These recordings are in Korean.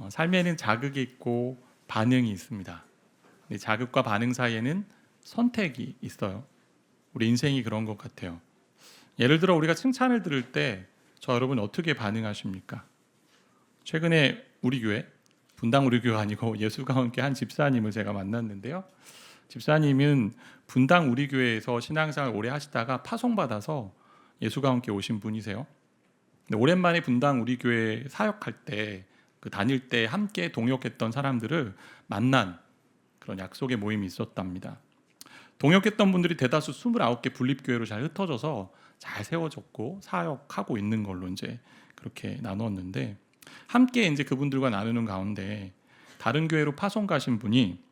삶에는 자극이 있고 반응이 있습니다. 근데 자극과 반응 사이에는 선택이 있어요. 우리 인생이 그런 것 같아요. 예를 들어 우리가 칭찬을 들을 때 저 여러분 어떻게 반응하십니까? 최근에 우리 교회, 분당 우리 교회 아니고 예수가 함께 한 집사님을 제가 만났는데요. 집사님은 분당 우리 교회에서 신앙생활 오래 하시다가 파송받아서 예수가 함께 오신 분이세요. 근데 오랜만에 분당 우리 교회 사역할 때 다닐 때 함께 동역했던 사람들을 만난 그런 약속의 모임이 있었답니다. 동역했던 분들이 대다수 29개 분립교회로 잘 흩어져서 잘 세워졌고 사역하고 있는 걸로 이제 그렇게 나누었는데, 함께 이제 그분들과 나누는 가운데 다른 교회로 파송 가신 분이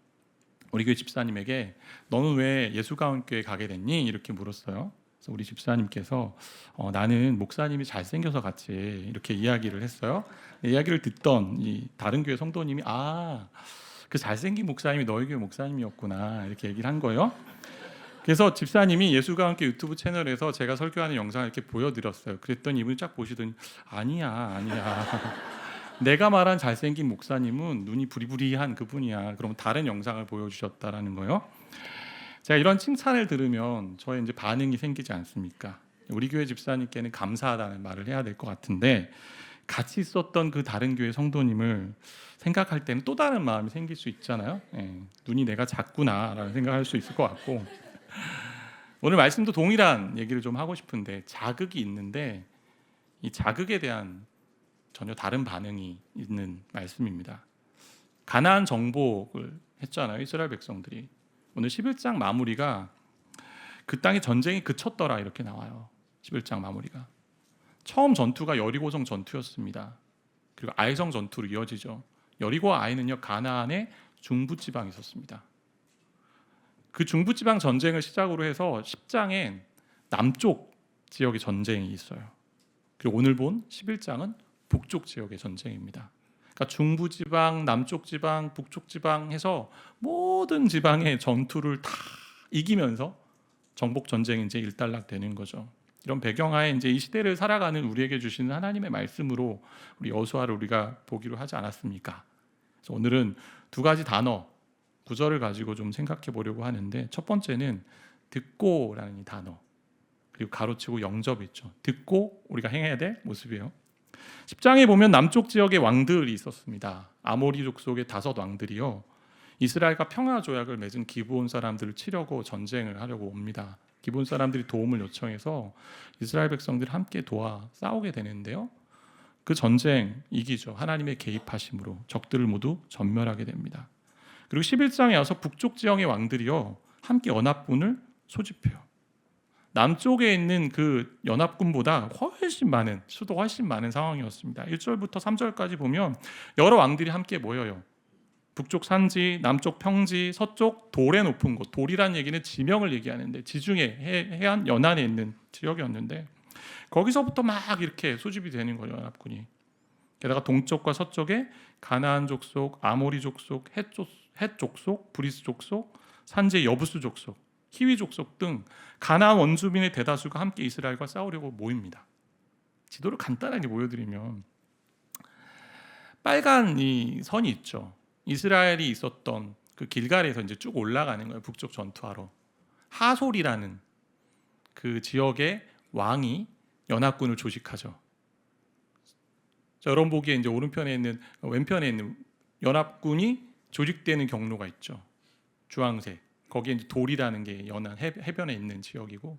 우리 교회 집사님에게 너는 왜 예수가운교회 가게 됐니? 이렇게 물었어요. 그래서 우리 집사님께서 나는 목사님이 잘생겨서 같이 이렇게 이야기를 했어요. 이야기를 듣던 이 다른 교회 성도님이 그 잘생긴 목사님이 너희 교회 목사님이었구나 이렇게 얘기를 한 거예요. 그래서 집사님이 예수가 함께 유튜브 채널에서 제가 설교하는 영상을 이렇게 보여드렸어요. 그랬더니 이분이 쫙 보시더니 아니야 내가 말한 잘생긴 목사님은 눈이 부리부리한 그분이야. 그럼 다른 영상을 보여주셨다라는 거예요. 제가 이런 칭찬을 들으면 저의 이제 반응이 생기지 않습니까? 우리 교회 집사님께는 감사하다는 말을 해야 될 것 같은데, 같이 있었던 그 다른 교회 성도님을 생각할 때는 또 다른 마음이 생길 수 있잖아요. 눈이 내가 작구나라는 생각할 수 있을 것 같고, 오늘 말씀도 동일한 얘기를 좀 하고 싶은데, 자극이 있는데 이 자극에 대한 전혀 다른 반응이 있는 말씀입니다. 가나안 정복을 했잖아요, 이스라엘 백성들이. 오늘 11장 마무리가 그 땅에 전쟁이 그쳤더라 이렇게 나와요. 11장 마무리가 처음 전투가 여리고성 전투였습니다. 그리고 아이성 전투로 이어지죠. 여리고와 아이는요, 가나안의 중부지방에 있었습니다. 그 중부지방 전쟁을 시작으로 해서 10장엔 남쪽 지역의 전쟁이 있어요. 그리고 오늘 본 11장은 북쪽 지역의 전쟁입니다. 그러니까 중부지방, 남쪽지방, 북쪽지방 해서 모든 지방의 전투를 다 이기면서 정복 전쟁이 이제 일단락되는 거죠. 이런 배경하에 이제 이 시대를 살아가는 우리에게 주시는 하나님의 말씀으로 우리 여호수아를 우리가 보기로 하지 않았습니까? 그래서 오늘은 두 가지 단어, 구절을 가지고 좀 생각해 보려고 하는데, 첫 번째는 듣고라는 이 단어, 그리고 가로치고 영접이 있죠. 듣고 우리가 행해야 될 모습이에요. 10장에 보면 남쪽 지역의 왕들이 있었습니다. 아모리 족속의 5 왕들이요, 이스라엘과 평화 조약을 맺은 기브온 사람들을 치려고 전쟁을 하려고 옵니다. 기브온 사람들이 도움을 요청해서 이스라엘 백성들이 함께 도와 싸우게 되는데요, 그 전쟁 이기죠. 하나님의 개입하심으로 적들을 모두 전멸하게 됩니다. 그리고 11장에 와서 북쪽 지역의 왕들이요, 함께 연합군을 소집해요. 남쪽에 있는 그 연합군보다 훨씬 많은, 수도 훨씬 많은 상황이었습니다. 1절부터 3절까지 보면 여러 왕들이 함께 모여요. 북쪽 산지, 남쪽 평지, 서쪽 돌의 높은 곳, 돌이란 얘기는 지명을 얘기하는데 지중해 해안 연안에 있는 지역이었는데, 거기서부터 막 이렇게 소집이 되는 거예요, 연합군이. 게다가 동쪽과 서쪽에 가나안 족속, 아모리 족속, 헷 족속, 브리스 족속, 산지 여부수 족속, 히위 족속 등 가나안 원주민의 대다수가 함께 이스라엘과 싸우려고 모입니다. 지도를 간단하게 보여드리면 빨간 이 선이 있죠. 이스라엘이 있었던 그 길갈에서 이제 쭉 올라가는 거예요, 북쪽 전투하러. 하솔이라는 그 지역의 왕이 연합군을 조직하죠. 자, 여러분 보기에 이제 오른편에 있는, 왼편에 있는 연합군이 조직되는 경로가 있죠. 주황색. 거기에 이제 돌이라는 게 연안 해변에 있는 지역이고,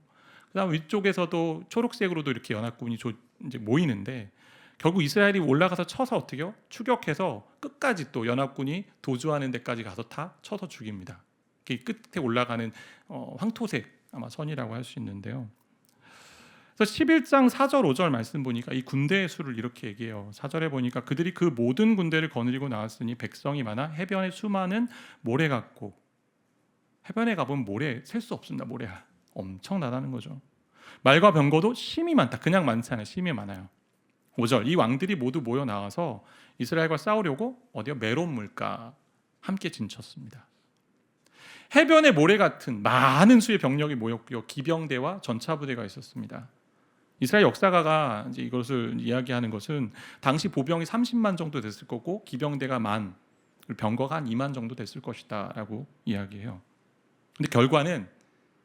그다음 위쪽에서도 초록색으로도 이렇게 연합군이 이제 모이는데, 결국 이스라엘이 올라가서 쳐서 어떻게요? 추격해서 끝까지 또 연합군이 도주하는 데까지 가서 다 쳐서 죽입니다. 끝에 올라가는 황토색 아마 선이라고 할 수 있는데요. 그래서 11장 4절 5절 말씀 보니까 이 군대의 수를 이렇게 얘기해요. 4절에 보니까 그들이 그 모든 군대를 거느리고 나왔으니 백성이 많아 해변에 수많은 모래 같고, 해변에 가보면 모래 셀 수 없습니다. 모래가 엄청나다는 거죠. 말과 병거도 심이 많다. 그냥 많지 않아요. 심이 많아요. 5절, 이 왕들이 모두 모여 나와서 이스라엘과 싸우려고 어디요? 메론 물가 함께 진쳤습니다. 해변에 모래 같은 많은 수의 병력이 모였고요, 기병대와 전차부대가 있었습니다. 이스라엘 역사가가 이제 이것을 이야기하는 것은 당시 보병이 30만 정도 됐을 거고 기병대가 만, 병거가 한 2만 정도 됐을 것이다라고 이야기해요. 근데 결과는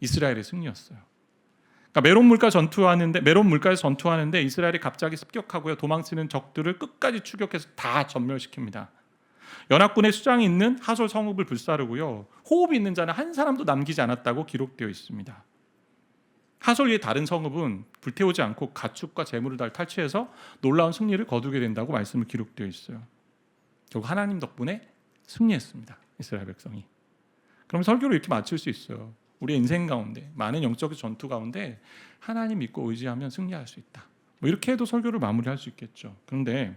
이스라엘의 승리였어요. 그러니까 메론 물가에서 전투하는데 이스라엘이 갑자기 습격하고요. 도망치는 적들을 끝까지 추격해서 다 전멸시킵니다. 연합군의 수장이 있는 하솔 성읍을 불사르고요. 호흡이 있는 자는 한 사람도 남기지 않았다고 기록되어 있습니다. 하솔리의 다른 성읍은 불태우지 않고 가축과 재물을 다 탈취해서 놀라운 승리를 거두게 된다고 말씀을 기록되어 있어요. 결국 하나님 덕분에 승리했습니다. 이스라엘 백성이. 그럼 설교를 이렇게 마칠 수 있어요. 우리의 인생 가운데 많은 영적 전투 가운데 하나님 믿고 의지하면 승리할 수 있다. 뭐 이렇게 해도 설교를 마무리할 수 있겠죠. 그런데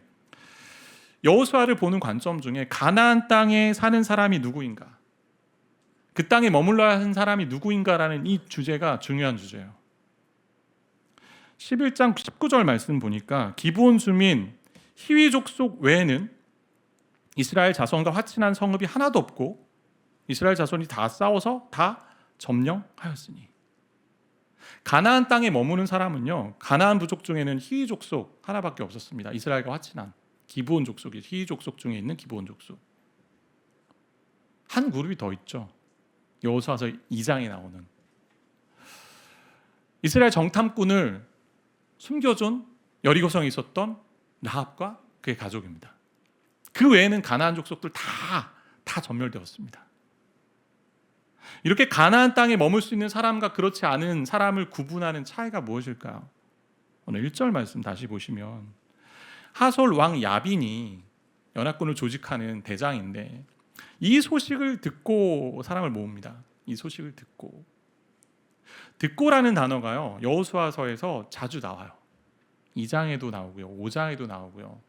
여호수아를 보는 관점 중에 가나안 땅에 사는 사람이 누구인가, 그 땅에 머물러야 하는 사람이 누구인가라는 이 주제가 중요한 주제예요. 11장 19절 말씀 보니까 기브온 주민 히위 족속 외에는 이스라엘 자손과 화친한 성읍이 하나도 없고 이스라엘 자손이 다 싸워서 다 점령하였으니. 가나안 땅에 머무는 사람은요, 가나안 부족 중에는 히위 족속 하나밖에 없었습니다. 이스라엘과 화친한 기브온 족속이, 히위 족속 중에 있는 기브온 족속. 한 그룹이 더 있죠. 여호수아서 2장에 나오는 이스라엘 정탐꾼을 숨겨준 여리고성에 있었던 라합과 그의 가족입니다. 그 외에는 가나안 족속들 다 전멸되었습니다. 이렇게 가나안 땅에 머물 수 있는 사람과 그렇지 않은 사람을 구분하는 차이가 무엇일까요? 오늘 1절 말씀 다시 보시면 하솔 왕 야빈이 연합군을 조직하는 대장인데 이 소식을 듣고 사람을 모읍니다. 이 소식을 듣고라는 단어가요, 여호수아서에서 자주 나와요. 2장에도 나오고요, 5장에도 나오고요,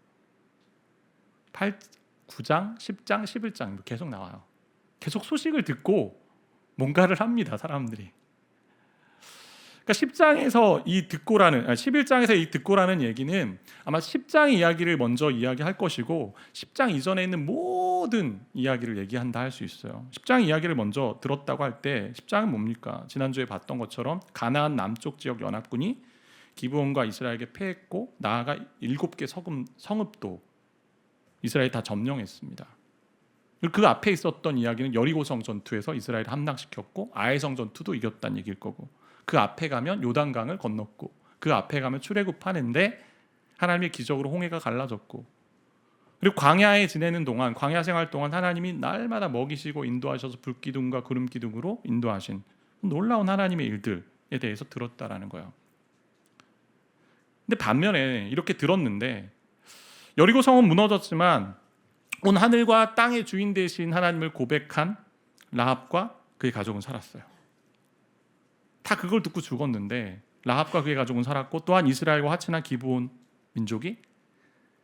9장, 10장, 11장 계속 나와요. 계속 소식을 듣고 뭔가를 합니다, 사람들이. 그러니까 11장에서 이 듣고라는 얘기는 아마 10장의 이야기를 먼저 이야기할 것이고 10장 이전에 있는 모든 이야기를 얘기한다 할 수 있어요. 10장 이야기를 먼저 들었다고 할 때 10장은 뭡니까? 지난주에 봤던 것처럼 가나안 남쪽 지역 연합군이 기브온과 이스라엘에게 패했고 나아가 7개 성읍도 이스라엘이 다 점령했습니다. 그 앞에 있었던 이야기는 여리고성 전투에서 이스라엘을 함락시켰고 아해성 전투도 이겼다는 얘기일 거고, 그 앞에 가면 요단강을 건넜고, 그 앞에 가면 출애굽하는데 하나님의 기적으로 홍해가 갈라졌고, 그리고 광야에 지내는 동안, 광야 생활 동안 하나님이 날마다 먹이시고 인도하셔서 불기둥과 구름기둥으로 인도하신 놀라운 하나님의 일들에 대해서 들었다라는 거예요. 근데 반면에 이렇게 들었는데 여리고성은 무너졌지만 온 하늘과 땅의 주인 되신 하나님을 고백한 라합과 그의 가족은 살았어요. 다 그걸 듣고 죽었는데 라합과 그의 가족은 살았고, 또한 이스라엘과 화친한 기브온 민족이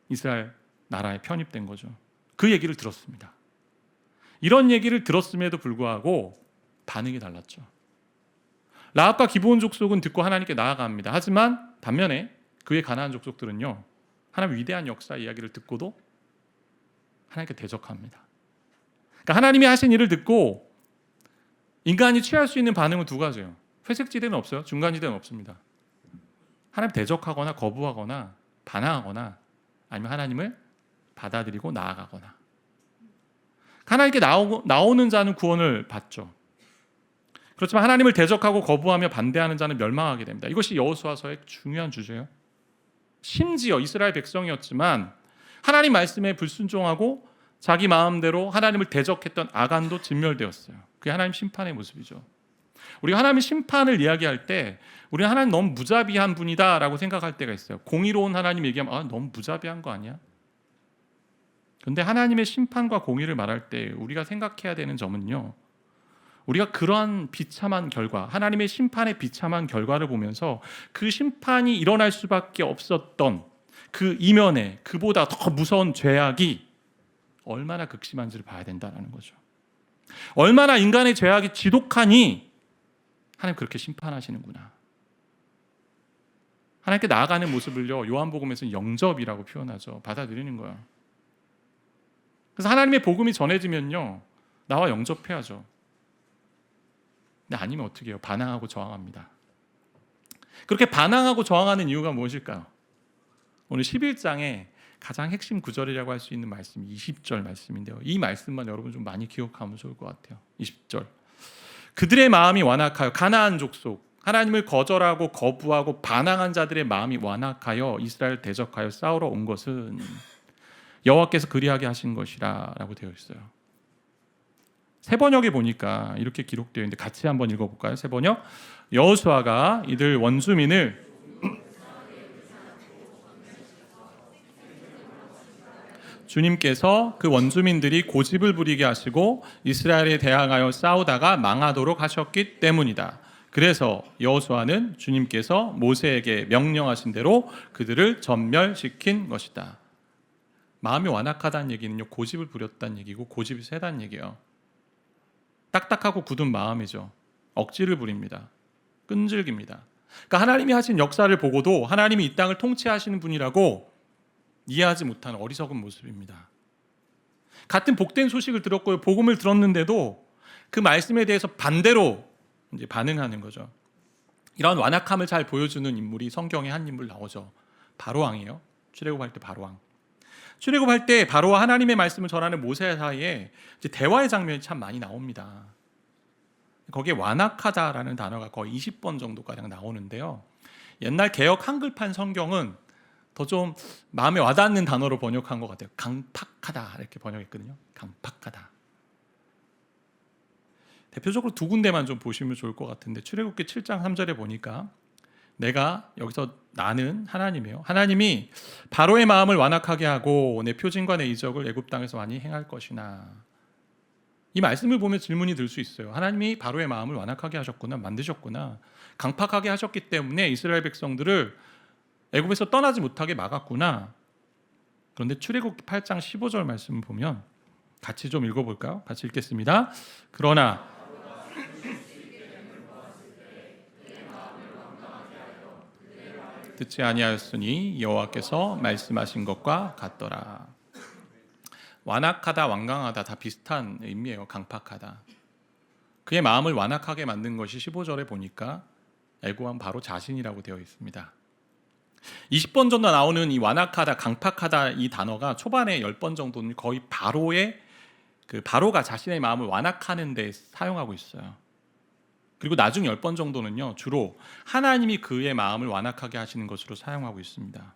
이스라엘 나라에 편입된 거죠. 그 얘기를 들었습니다. 이런 얘기를 들었음에도 불구하고 반응이 달랐죠. 라합과 기브온 족속은 듣고 하나님께 나아갑니다. 하지만 반면에 그의 가나안 족속들은요, 하나님의 위대한 역사 이야기를 듣고도 하나님께 대적합니다. 그러니까 하나님이 하신 일을 듣고 인간이 취할 수 있는 반응은 두 가지예요. 회색지대는 없어요. 중간지대는 없습니다. 하나님 대적하거나 거부하거나 반항하거나 아니면 하나님을 받아들이고 나아가거나. 하나님께 나오는 자는 구원을 받죠. 그렇지만 하나님을 대적하고 거부하며 반대하는 자는 멸망하게 됩니다. 이것이 여호수아서의 중요한 주제예요. 심지어 이스라엘 백성이었지만 하나님 말씀에 불순종하고 자기 마음대로 하나님을 대적했던 아간도 진멸되었어요. 그게 하나님 심판의 모습이죠. 우리가 하나님의 심판을 이야기할 때 우리는 하나님 너무 무자비한 분이다 라고 생각할 때가 있어요. 공의로운 하나님 얘기하면 너무 무자비한 거 아니야? 그런데 하나님의 심판과 공의를 말할 때 우리가 생각해야 되는 점은요, 우리가 그러한 비참한 결과, 하나님의 심판의 비참한 결과를 보면서 그 심판이 일어날 수밖에 없었던 그 이면에 그보다 더 무서운 죄악이 얼마나 극심한지를 봐야 된다는 거죠. 얼마나 인간의 죄악이 지독하니 하나님 그렇게 심판하시는구나. 하나님께 나아가는 모습을요, 요한복음에서는 영접이라고 표현하죠. 받아들이는 거야. 그래서 하나님의 복음이 전해지면요, 나와 영접해야죠. 근데 아니면 어떻게 해요? 반항하고 저항합니다. 그렇게 반항하고 저항하는 이유가 무엇일까요? 오늘 11장에 가장 핵심 구절이라고 할 수 있는 말씀이 20절 말씀인데요. 이 말씀만 여러분 좀 많이 기억하면 좋을 것 같아요. 20절. 그들의 마음이 완악하여 가나안 족속, 하나님을 거절하고 거부하고 반항한 자들의 마음이 완악하여 이스라엘 대적하여 싸우러 온 것은 여호와께서 그리하게 하신 것이라 라고 되어 있어요. 새 번역에 보니까 이렇게 기록되어 있는데 같이 한번 읽어볼까요? 새 번역. 여호수아가 이들 원주민을 주님께서 그 원주민들이 고집을 부리게 하시고 이스라엘에 대항하여 싸우다가 망하도록 하셨기 때문이다. 그래서 여호수아는 주님께서 모세에게 명령하신 대로 그들을 전멸시킨 것이다. 마음이 완악하다는 얘기는요, 고집을 부렸다는 얘기고 고집이 세다는 얘기예요. 딱딱하고 굳은 마음이죠. 억지를 부립니다. 끈질깁니다. 그러니까 하나님이 하신 역사를 보고도 하나님이 이 땅을 통치하시는 분이라고 이해하지 못하는 어리석은 모습입니다. 같은 복된 소식을 들었고요, 복음을 들었는데도 그 말씀에 대해서 반대로 이제 반응하는 거죠. 이런 완악함을 잘 보여주는 인물이 성경에 한 인물 나오죠. 바로왕이에요. 출애굽할 때 바로왕. 출애굽할 때 바로와 하나님의 말씀을 전하는 모세 사이에 이제 대화의 장면이 참 많이 나옵니다. 거기에 완악하다라는 단어가 거의 20번 정도가량 나오는데요. 옛날 개역 한글판 성경은 더 좀 마음에 와닿는 단어로 번역한 것 같아요. 강팍하다 이렇게 번역했거든요. 강팍하다. 대표적으로 두 군데만 좀 보시면 좋을 것 같은데 출애굽기 7장 3절에 보니까 내가 여기서 나는 하나님이에요. 하나님이 바로의 마음을 완악하게 하고 내 표징과 내 이적을 애굽 땅에서 많이 행할 것이나. 이 말씀을 보면 질문이 들 수 있어요. 하나님이 바로의 마음을 완악하게 하셨구나, 만드셨구나, 강팍하게 하셨기 때문에 이스라엘 백성들을 애굽에서 떠나지 못하게 막았구나. 그런데 출애굽기 8장 15절 말씀을 보면 같이 좀 읽어볼까요? 같이 읽겠습니다. 그러나 듣지 아니하였으니 여호와께서 말씀하신 것과 같더라. 완악하다, 완강하다 다 비슷한 의미예요. 강팍하다. 그의 마음을 완악하게 만든 것이 15절에 보니까 애굽왕 바로 자신이라고 되어 있습니다. 20번 정도 나오는 이 완악하다, 강팍하다 이 단어가 초반에 10번 정도는 거의 바로가 자신의 마음을 완악하는 데 사용하고 있어요. 그리고 나중 10번 정도는요, 주로 하나님이 그의 마음을 완악하게 하시는 것으로 사용하고 있습니다.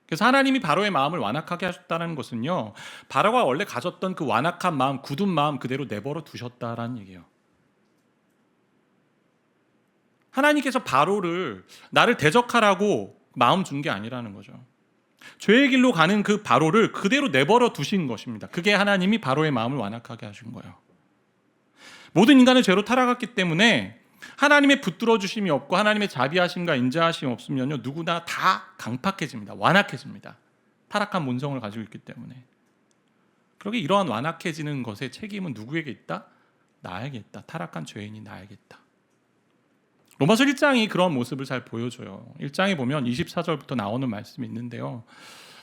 그래서 하나님이 바로의 마음을 완악하게 하셨다는 것은요, 바로가 원래 가졌던 그 완악한 마음, 굳은 마음 그대로 내버려 두셨다라는 얘기예요. 하나님께서 바로를 나를 대적하라고 마음 준 게 아니라는 거죠. 죄의 길로 가는 그 바로를 그대로 내버려 두신 것입니다. 그게 하나님이 바로의 마음을 완악하게 하신 거예요. 모든 인간은 죄로 타락했기 때문에 하나님의 붙들어 주심이 없고 하나님의 자비하심과 인자하심이 없으면요, 누구나 다 강팍해집니다. 완악해집니다. 타락한 본성을 가지고 있기 때문에. 그러게 이러한 완악해지는 것의 책임은 누구에게 있다? 나에게 있다. 타락한 죄인이 나에게 있다. 로마서 1장이 그런 모습을 잘 보여줘요. 1장에 보면 24절부터 나오는 말씀이 있는데요.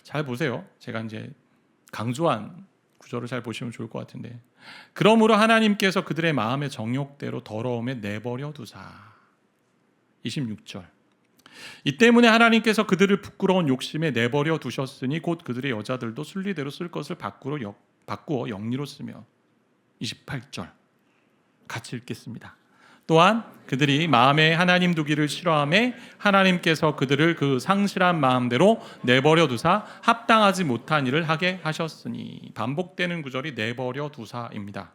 잘 보세요. 제가 이제 강조한 구절을 잘 보시면 좋을 것 같은데, 그러므로 하나님께서 그들의 마음의 정욕대로 더러움에 내버려 두사. 26절. 이 때문에 하나님께서 그들을 부끄러운 욕심에 내버려 두셨으니 곧 그들의 여자들도 순리대로 쓸 것을 바꾸어 영리로 쓰며. 28절. 같이 읽겠습니다. 또한 그들이 마음에 하나님 두기를 싫어하매 하나님께서 그들을 그 상실한 마음대로 내버려 두사 합당하지 못한 일을 하게 하셨으니. 반복되는 구절이 내버려 두사입니다.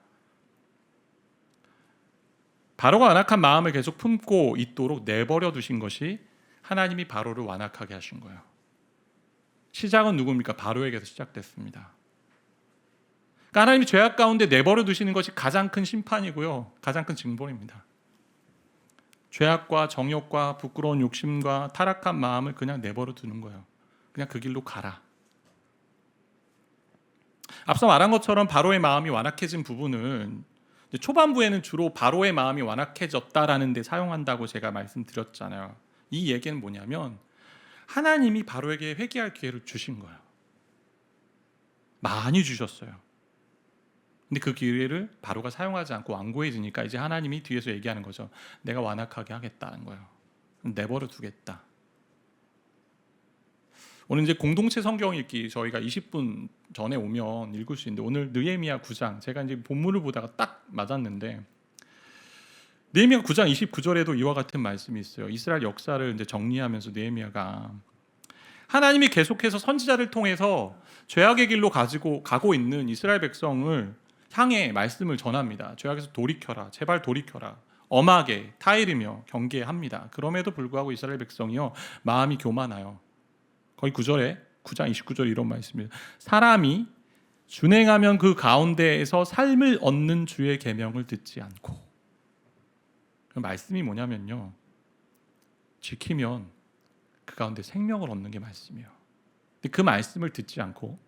바로가 완악한 마음을 계속 품고 있도록 내버려 두신 것이 하나님이 바로를 완악하게 하신 거예요. 시작은 누굽니까? 바로에게서 시작됐습니다. 그러니까 하나님이 죄악 가운데 내버려 두시는 것이 가장 큰 심판이고요, 가장 큰 징벌입니다. 죄악과 정욕과 부끄러운 욕심과 타락한 마음을 그냥 내버려 두는 거예요. 그냥 그 길로 가라. 앞서 말한 것처럼 바로의 마음이 완악해진 부분은 초반부에는 주로 바로의 마음이 완악해졌다라는 데 사용한다고 제가 말씀드렸잖아요. 이 얘기는 뭐냐면 하나님이 바로에게 회개할 기회를 주신 거예요. 많이 주셨어요. 근데 그 기회를 바로가 사용하지 않고 완고해지니까 이제 하나님이 뒤에서 얘기하는 거죠. 내가 완악하게 하겠다는 거예요. 내버려 두겠다. 오늘 이제 공동체 성경 읽기 저희가 20분 전에 오면 읽을 수 있는데 오늘 느헤미야 9장 제가 이제 본문을 보다가 딱 맞았는데 느헤미야 9장 29절에도 이와 같은 말씀이 있어요. 이스라엘 역사를 이제 정리하면서 느헤미야가 하나님이 계속해서 선지자를 통해서 죄악의 길로 가고 있는 이스라엘 백성을 향해 말씀을 전합니다. 죄악에서 돌이켜라, 제발 돌이켜라. 엄하게 타이르며 경계합니다. 그럼에도 불구하고 이스라엘 백성이요 마음이 교만하여. 거의 9절에 9장 29절에 이런 말씀입니다. 사람이 준행하면 그 가운데에서 삶을 얻는 주의 계명을 듣지 않고. 그 말씀이 뭐냐면요, 지키면 그 가운데 생명을 얻는 게 말씀이에요. 근데 그 말씀을 듣지 않고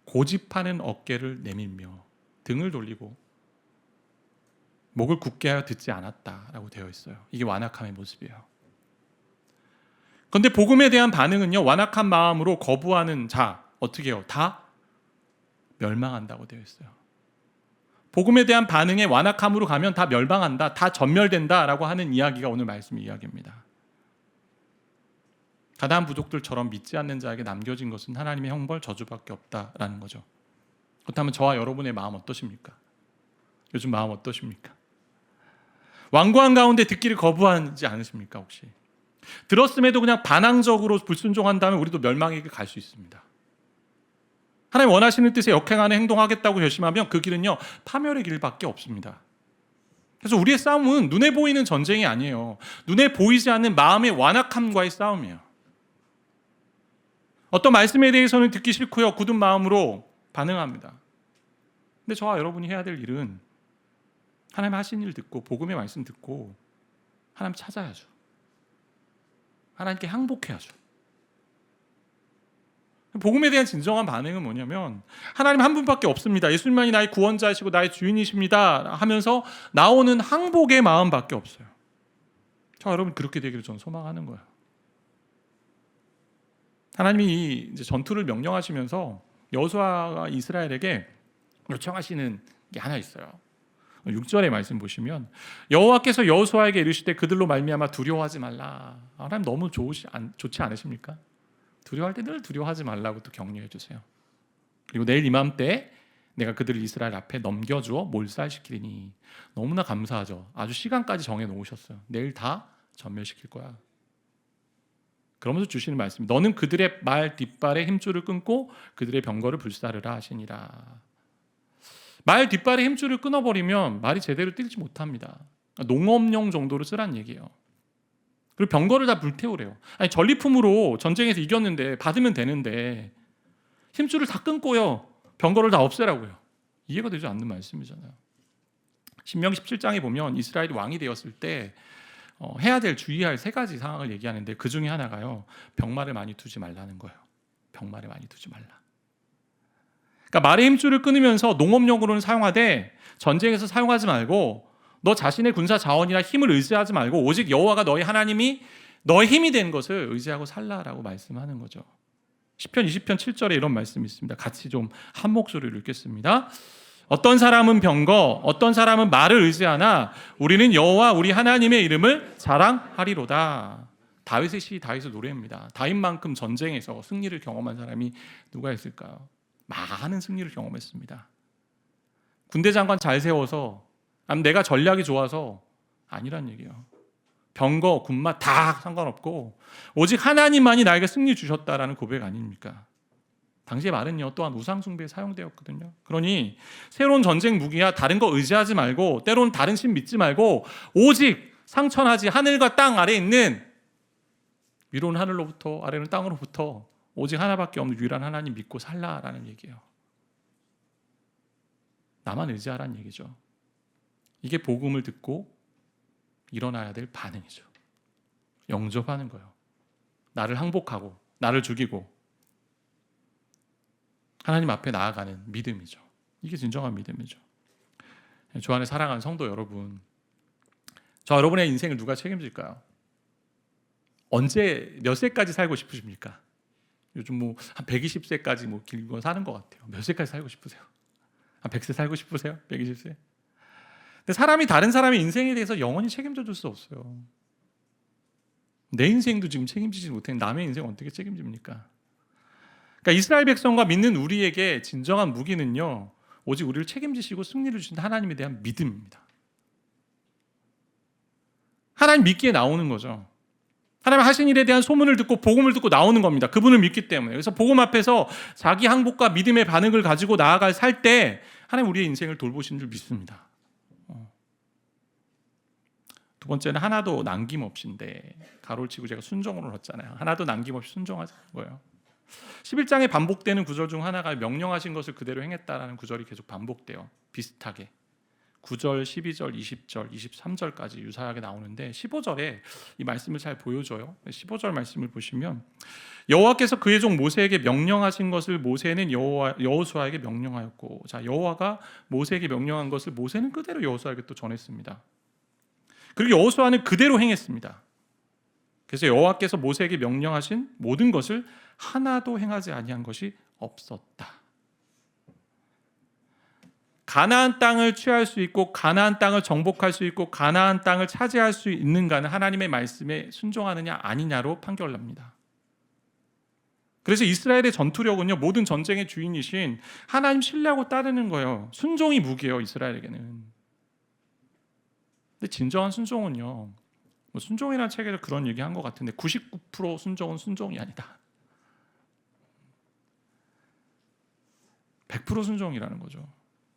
고집하는 어깨를 내밀며 등을 돌리고 목을 굳게 하여 듣지 않았다라고 되어 있어요. 이게 완악함의 모습이에요. 그런데 복음에 대한 반응은요, 완악한 마음으로 거부하는 자 어떻게 해요? 다 멸망한다고 되어 있어요. 복음에 대한 반응에 완악함으로 가면 다 멸망한다, 다 전멸된다라고 하는 이야기가 오늘 말씀 이야기입니다. 가나안 부족들처럼 믿지 않는 자에게 남겨진 것은 하나님의 형벌 저주밖에 없다라는 거죠. 그렇다면 저와 여러분의 마음 어떠십니까? 요즘 마음 어떠십니까? 완고한 가운데 듣기를 거부하지 않으십니까 혹시? 들었음에도 그냥 반항적으로 불순종한다면 우리도 멸망에게 갈 수 있습니다. 하나님 원하시는 뜻에 역행하는 행동하겠다고 결심하면 그 길은요 파멸의 길밖에 없습니다. 그래서 우리의 싸움은 눈에 보이는 전쟁이 아니에요. 눈에 보이지 않는 마음의 완악함과의 싸움이에요. 어떤 말씀에 대해서는 듣기 싫고요 굳은 마음으로 반응합니다. 근데 저와 여러분이 해야 될 일은 하나님 하신 일 듣고 복음의 말씀 듣고 하나님 찾아야죠. 하나님께 항복해야죠. 복음에 대한 진정한 반응은 뭐냐면 하나님 한 분밖에 없습니다. 예수님만이 나의 구원자이시고 나의 주인이십니다 하면서 나오는 항복의 마음밖에 없어요. 저와 여러분 그렇게 되기를 저는 소망하는 거예요. 하나님이 이제 전투를 명령하시면서 여호수아가 이스라엘에게 요청하시는 게 하나 있어요. 6절의 말씀 보시면 여호와께서 여호수아에게 이르시되 그들로 말미암아 두려워하지 말라. 하나님 너무 좋지 않으십니까? 두려워할 때 늘 두려워하지 말라고 또 격려해 주세요. 그리고 내일 이맘때 내가 그들을 이스라엘 앞에 넘겨주어 몰살시키리니. 너무나 감사하죠. 아주 시간까지 정해 놓으셨어요. 내일 다 전멸시킬 거야. 그러면서 주시는 말씀, 너는 그들의 말 뒷발에 힘줄을 끊고 그들의 병거를 불사르라 하시니라. 말 뒷발에 힘줄을 끊어버리면 말이 제대로 뛸지 못합니다. 농업용 정도로 쓰란 얘기예요. 그리고 병거를 다 불태우래요. 아니 전리품으로 전쟁에서 이겼는데 받으면 되는데 힘줄을 다 끊고요 병거를 다 없애라고요. 이해가 되지 않는 말씀이잖아요. 신명기 17장에 보면 이스라엘이 왕이 되었을 때 해야 될 주의할 3가지 상황을 얘기하는데 그 중에 하나가요 병마를 많이 두지 말라는 거예요. 병마를 많이 두지 말라. 그러니까 말의 힘줄을 끊으면서 농업용으로는 사용하되 전쟁에서 사용하지 말고 너 자신의 군사 자원이나 힘을 의지하지 말고 오직 여호와가 너희 하나님이 너의 힘이 된 것을 의지하고 살라라고 말씀하는 거죠. 시편 20편 7절에 이런 말씀이 있습니다. 같이 좀 한 목소리로 읽겠습니다. 어떤 사람은 병거, 어떤 사람은 말을 의지하나 우리는 여호와 우리 하나님의 이름을 자랑하리로다. 다윗의 시 다윗의 노래입니다. 다윗만큼 전쟁에서 승리를 경험한 사람이 누가 있을까요? 많은 승리를 경험했습니다. 군대 장관 잘 세워서 내가 전략이 좋아서 아니란 얘기예요. 병거, 군마 다 상관없고 오직 하나님만이 나에게 승리 주셨다라는 고백 아닙니까? 당시의 말은요 또한 우상숭배에 사용되었거든요. 그러니 새로운 전쟁 무기야 다른 거 의지하지 말고 때로는 다른 신 믿지 말고 오직 상천하지 하늘과 땅 아래에 있는 위로는 하늘로부터 아래는 땅으로부터 오직 하나밖에 없는 유일한 하나님 믿고 살라라는 얘기예요. 나만 의지하라는 얘기죠. 이게 복음을 듣고 일어나야 될 반응이죠. 영접하는 거예요. 나를 항복하고 나를 죽이고 하나님 앞에 나아가는 믿음이죠. 이게 진정한 믿음이죠. 주 안에 사랑하는 성도 여러분, 저 여러분의 인생을 누가 책임질까요? 언제 몇 세까지 살고 싶으십니까? 요즘 한 120세까지 길고 사는 것 같아요. 몇 세까지 살고 싶으세요? 한 100세 살고 싶으세요? 120세? 근데 사람이 다른 사람의 인생에 대해서 영원히 책임져 줄 수 없어요. 내 인생도 지금 책임지지 못했는데 남의 인생 어떻게 책임집니까? 그러니까 이스라엘 백성과 믿는 우리에게 진정한 무기는요, 오직 우리를 책임지시고 승리를 주신 하나님에 대한 믿음입니다. 하나님 믿기에 나오는 거죠. 하나님 하신 일에 대한 소문을 듣고 복음을 듣고 나오는 겁니다. 그분을 믿기 때문에. 그래서 복음 앞에서 자기 항복과 믿음의 반응을 가지고 나아갈 살 때 하나님 우리의 인생을 돌보신 줄 믿습니다. 두 번째는 하나도 남김없이인데, 가로를 치고 제가 순종으로 넣었잖아요. 하나도 남김없이 순종하자는 거예요. 11장에 반복되는 구절 중 하나가 명령하신 것을 그대로 행했다라는 구절이 계속 반복돼요. 비슷하게 9절, 12절, 20절, 23절까지 유사하게 나오는데 15절에 이 말씀을 잘 보여줘요. 15절 말씀을 보시면 여호와께서 그의 종 모세에게 명령하신 것을 모세는 여호수아에게 명령하였고, 자, 여호와가 모세에게 명령한 것을 모세는 그대로 여호수아에게 또 전했습니다. 그리고 여호수아는 그대로 행했습니다. 그래서 여호와께서 모세에게 명령하신 모든 것을 하나도 행하지 아니한 것이 없었다. 가나안 땅을 취할 수 있고 가나안 땅을 정복할 수 있고 가나안 땅을 차지할 수 있는가는 하나님의 말씀에 순종하느냐 아니냐로 판결납니다. 그래서 이스라엘의 전투력은요, 모든 전쟁의 주인이신 하나님 신뢰하고 따르는 거예요. 순종이 무기예요, 이스라엘에게는. 근데 진정한 순종은요, 뭐 순종이라는 책에서 그런 얘기한 것 같은데 99% 순종은 순종이 아니다. 100% 순종이라는 거죠.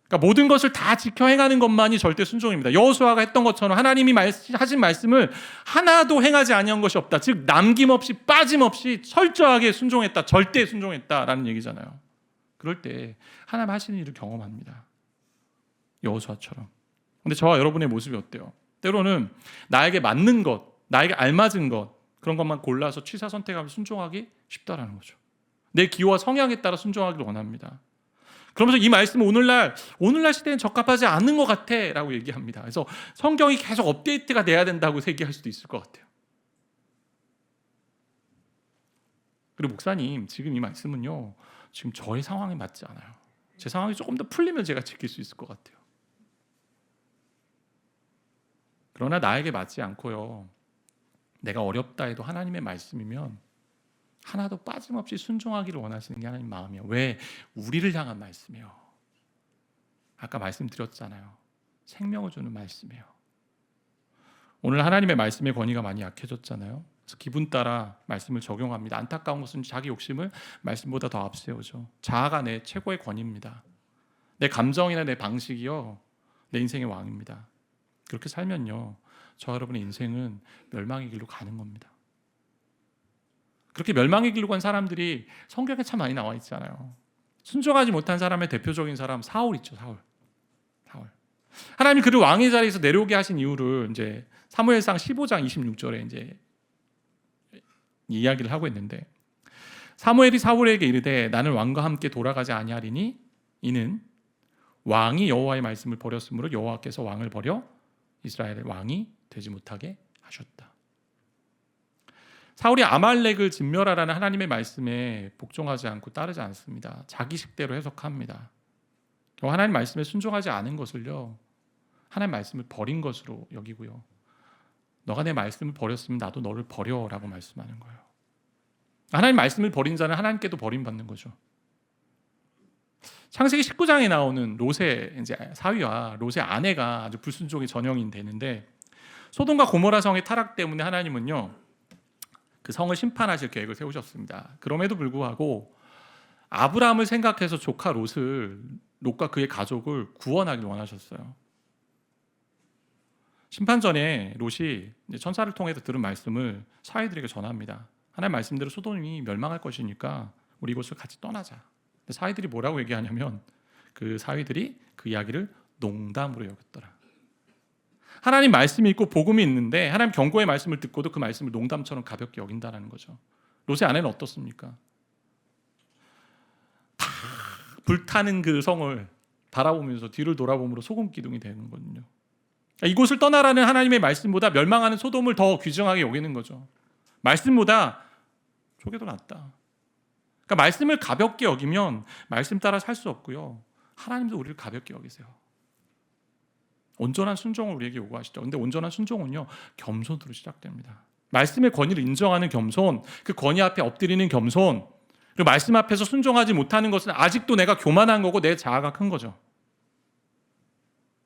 그러니까 모든 것을 다 지켜 행하는 것만이 절대 순종입니다. 여호수아가 했던 것처럼 하나님이 하신 말씀을 하나도 행하지 아니한 것이 없다. 즉 남김없이 빠짐없이 철저하게 순종했다. 절대 순종했다라는 얘기잖아요. 그럴 때 하나님 하시는 일을 경험합니다. 여호수아처럼. 근데 저와 여러분의 모습이 어때요? 때로는 나에게 맞는 것, 나에게 알맞은 것, 그런 것만 골라서 취사 선택하면 순종하기 쉽다라는 거죠. 내 기호와 성향에 따라 순종하기를 원합니다. 그러면서 이 말씀은 오늘날 시대엔 적합하지 않는 것 같아 라고 얘기합니다. 그래서 성경이 계속 업데이트가 돼야 된다고 얘기할 수도 있을 것 같아요. 그리고 목사님, 지금 이 말씀은요, 지금 저의 상황에 맞지 않아요. 제 상황이 조금 더 풀리면 제가 지킬 수 있을 것 같아요. 그러나 나에게 맞지 않고요, 내가 어렵다 해도 하나님의 말씀이면 하나도 빠짐없이 순종하기를 원하시는 게 하나님 마음이에요. 왜? 우리를 향한 말씀이에요. 아까 말씀드렸잖아요. 생명을 주는 말씀이에요. 오늘 하나님의 말씀의 권위가 많이 약해졌잖아요. 그래서 기분 따라 말씀을 적용합니다. 안타까운 것은 자기 욕심을 말씀보다 더 앞세우죠. 자아가 내 최고의 권위입니다. 내 감정이나 내 방식이요, 내 인생의 왕입니다. 그렇게 살면요, 저 여러분의 인생은 멸망의 길로 가는 겁니다. 그렇게 멸망의 길로 간 사람들이 성경에 참 많이 나와 있잖아요. 순종하지 못한 사람의 대표적인 사람 사울 있죠. 사울. 하나님이 그를 왕의 자리에서 내려오게 하신 이유를 이제 사무엘상 15장 26절에 이제 이야기를 하고 있는데, 사무엘이 사울에게 이르되 나는 왕과 함께 돌아가지 아니하리니 이는 왕이 여호와의 말씀을 버렸으므로 여호와께서 왕을 버려 이스라엘의 왕이 되지 못하게 하셨다. 사울이 아말렉을 진멸하라는 하나님의 말씀에 복종하지 않고 따르지 않습니다. 자기 식대로 해석합니다. 하나님 말씀에 순종하지 않은 것을요, 하나님 말씀을 버린 것으로 여기고요, 너가 내 말씀을 버렸으면 나도 너를 버려라고 말씀하는 거예요. 하나님 말씀을 버린 자는 하나님께도 버림받는 거죠. 창세기 19장에 나오는 롯의 이제 사위와 롯의 아내가 아주 불순종의 전형이 되는데, 소돔과 고모라 성의 타락 때문에 하나님은요, 그 성을 심판하실 계획을 세우셨습니다. 그럼에도 불구하고 아브라함을 생각해서 조카 롯과 그의 가족을 구원하기를 원하셨어요. 심판 전에 롯이 천사를 통해서 들은 말씀을 사위들에게 전합니다. 하나님 말씀대로 소돔이 멸망할 것이니까 우리 이곳을 같이 떠나자. 근데 사위들이 뭐라고 얘기하냐면, 그 사위들이 그 이야기를 농담으로 여겼더라. 하나님 말씀이 있고 복음이 있는데 하나님 경고의 말씀을 듣고도 그 말씀을 농담처럼 가볍게 여긴다는 거죠. 롯의 아내는 어떻습니까? 다 불타는 그 성을 바라보면서 뒤를 돌아보므로 소금 기둥이 되는 거거든요. 이곳을 떠나라는 하나님의 말씀보다 멸망하는 소돔을 더 귀중하게 여기는 거죠. 말씀보다 저게 더 낫다. 그러니까 말씀을 가볍게 여기면 말씀 따라 살 수 없고요, 하나님도 우리를 가볍게 여기세요. 온전한 순종을 우리에게 요구하시죠. 근데 온전한 순종은요, 겸손으로 시작됩니다. 말씀의 권위를 인정하는 겸손, 그 권위 앞에 엎드리는 겸손, 그리고 말씀 앞에서 순종하지 못하는 것은 아직도 내가 교만한 거고 내 자아가 큰 거죠.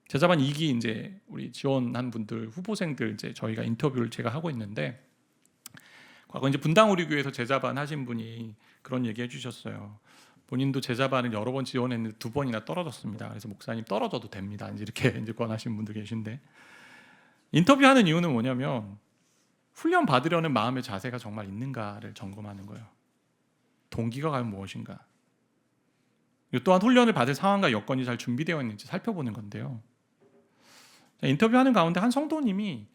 제자반 2기 이제 우리 지원한 분들, 후보생들 이제 저희가 인터뷰를 제가 하고 있는데, 과거 이제 분당 우리 교회에서 제자반 하신 분이 그런 얘기 해주셨어요. 본인도 제자반을 여러 번 지원했는데 2번이나 떨어졌습니다. 그래서 목사님 떨어져도 됩니다. 이렇게 이제 권하신 분들 계신데, 인터뷰하는 이유는 뭐냐면 훈련 받으려는 마음의 자세가 정말 있는가를 점검하는 거예요. 동기가 과연 무엇인가. 또한 훈련을 받을 상황과 여건이 잘 준비되어 있는지 살펴보는 건데요. 인터뷰하는 가운데 한 성도님이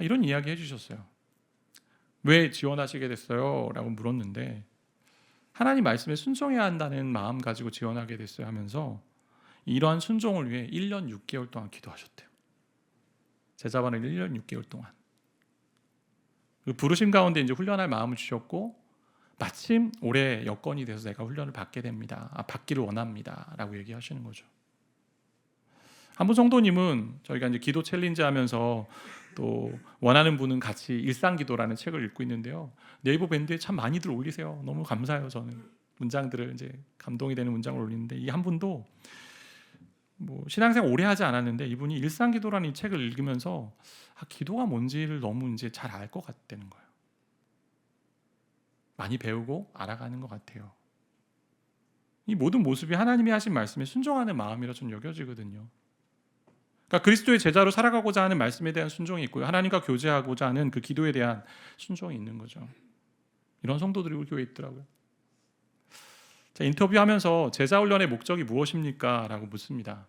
이런 이야기 해주셨어요. 왜 지원하시게 됐어요? 라고 물었는데, 하나님 말씀에 순종해야 한다는 마음 가지고 지원하게 됐어요 하면서 이러한 순종을 위해 1년 6개월 동안 기도하셨대요. 제자반을 1년 6개월 동안. 부르심 가운데 이제 훈련할 마음을 주셨고, 마침 올해 여건이 돼서 내가 훈련을 받게 됩니다. 받기를 원합니다. 라고 얘기하시는 거죠. 한 분 성도님은 저희가 이제 기도 챌린지 하면서 또 원하는 분은 같이 일상기도라는 책을 읽고 있는데요. 네이버 밴드에 참 많이들 올리세요. 너무 감사해요. 저는 문장들을 이제 감동이 되는 문장을 올리는데, 이 한 분도 뭐 신앙생활 오래 하지 않았는데 이분이 일상기도라는 이 책을 읽으면서 기도가 뭔지를 너무 이제 잘 알 것 같다는 거예요. 많이 배우고 알아가는 것 같아요. 이 모든 모습이 하나님이 하신 말씀에 순종하는 마음이라 좀 여겨지거든요. 그러니까 그리스도의 제자로 살아가고자 하는 말씀에 대한 순종이 있고요, 하나님과 교제하고자 하는 그 기도에 대한 순종이 있는 거죠. 이런 성도들이 우리 교회에 있더라고요. 제가 인터뷰하면서 제자훈련의 목적이 무엇입니까? 라고 묻습니다.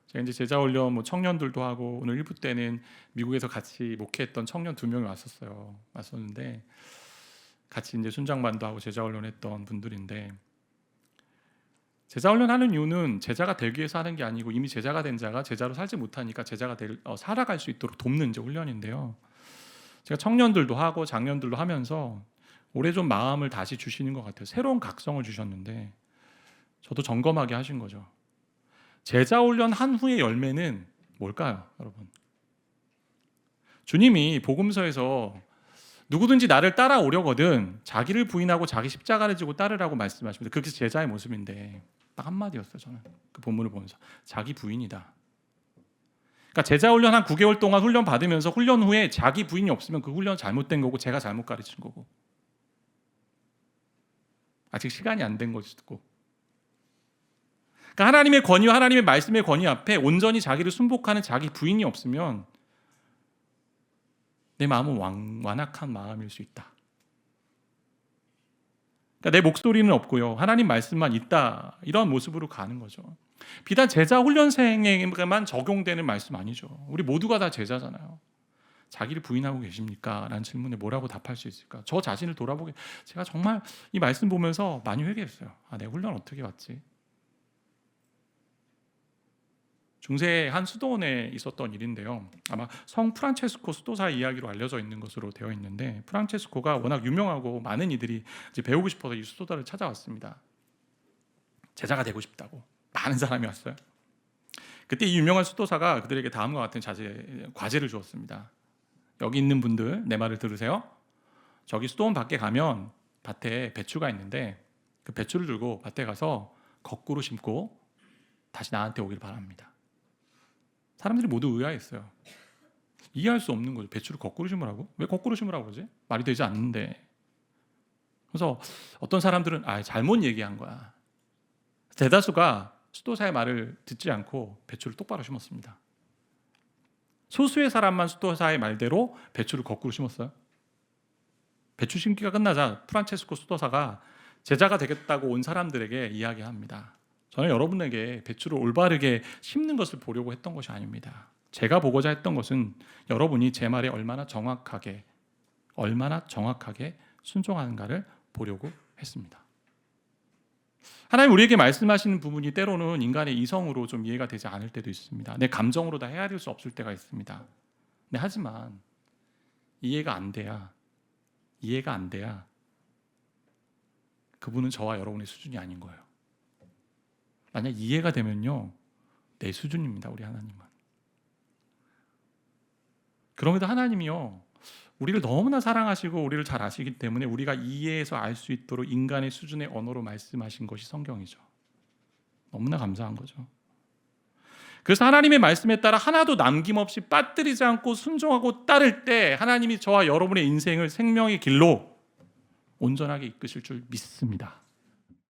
제가 이제 제자훈련 청년들도 하고, 오늘 1부 때는 미국에서 같이 목회했던 청년 2명이 왔었는데 같이 이제 순장반도 하고 제자훈련했던 분들인데, 제자훈련하는 이유는 제자가 되기 위해서 하는 게 아니고 이미 제자가 된 자가 제자로 살지 못하니까 제자가 살아갈 수 있도록 돕는 이제 훈련인데요. 제가 청년들도 하고 장년들도 하면서 올해 좀 마음을 다시 주시는 것 같아요. 새로운 각성을 주셨는데 저도 점검하게 하신 거죠. 제자훈련 한 후의 열매는 뭘까요, 여러분? 주님이 복음서에서 누구든지 나를 따라오려거든 자기를 부인하고 자기 십자가를 지고 따르라고 말씀하십니다. 그게 제자의 모습인데 딱 한마디였어요. 저는 그 본문을 보면서 자기 부인이다. 그러니까 제자 훈련 한 9개월 동안 훈련 받으면서 훈련 후에 자기 부인이 없으면 그 훈련 잘못된 거고 제가 잘못 가르친 거고, 아직 시간이 안 된 것이고, 그러니까 하나님의 권위와 하나님의 말씀의 권위 앞에 온전히 자기를 순복하는 자기 부인이 없으면 내 마음은 완악한 마음일 수 있다. 그러니까 내 목소리는 없고요, 하나님 말씀만 있다, 이런 모습으로 가는 거죠. 비단 제자 훈련생에게만 적용되는 말씀 아니죠. 우리 모두가 다 제자잖아요. 자기를 부인하고 계십니까? 라는 질문에 뭐라고 답할 수 있을까? 저 자신을 돌아보게, 제가 정말 이 말씀 보면서 많이 회개했어요. 내 훈련 어떻게 왔지? 중세 한 수도원에 있었던 일인데요. 아마 성 프란체스코 수도사의 이야기로 알려져 있는 것으로 되어 있는데, 프란체스코가 워낙 유명하고 많은 이들이 이제 배우고 싶어서 이 수도사를 찾아왔습니다. 제자가 되고 싶다고 많은 사람이 왔어요. 그때 이 유명한 수도사가 그들에게 다음과 같은 과제를 주었습니다. 여기 있는 분들 내 말을 들으세요. 저기 수도원 밖에 가면 밭에 배추가 있는데 그 배추를 들고 밭에 가서 거꾸로 심고 다시 나한테 오길 바랍니다. 사람들이 모두 의아했어요. 이해할 수 없는 거죠. 배추를 거꾸로 심으라고? 왜 거꾸로 심으라고 그러지? 말이 되지 않는데. 그래서 어떤 사람들은 잘못 얘기한 거야. 대다수가 수도사의 말을 듣지 않고 배추를 똑바로 심었습니다. 소수의 사람만 수도사의 말대로 배추를 거꾸로 심었어요. 배추 심기가 끝나자 프란체스코 수도사가 제자가 되겠다고 온 사람들에게 이야기합니다. 저는 여러분에게 배추를 올바르게 심는 것을 보려고 했던 것이 아닙니다. 제가 보고자 했던 것은 여러분이 제 말에 얼마나 정확하게 순종하는가를 보려고 했습니다. 하나님 우리에게 말씀하시는 부분이 때로는 인간의 이성으로 좀 이해가 되지 않을 때도 있습니다. 내 감정으로 다 헤아릴 수 없을 때가 있습니다. 하지만 이해가 안 돼야 그분은 저와 여러분의 수준이 아닌 거예요. 만약 이해가 되면요, 내 수준입니다. 우리 하나님은. 그럼에도 하나님이요, 우리를 너무나 사랑하시고 우리를 잘 아시기 때문에 우리가 이해해서 알 수 있도록 인간의 수준의 언어로 말씀하신 것이 성경이죠. 너무나 감사한 거죠. 그래서 하나님의 말씀에 따라 하나도 남김없이 빠뜨리지 않고 순종하고 따를 때 하나님이 저와 여러분의 인생을 생명의 길로 온전하게 이끄실 줄 믿습니다.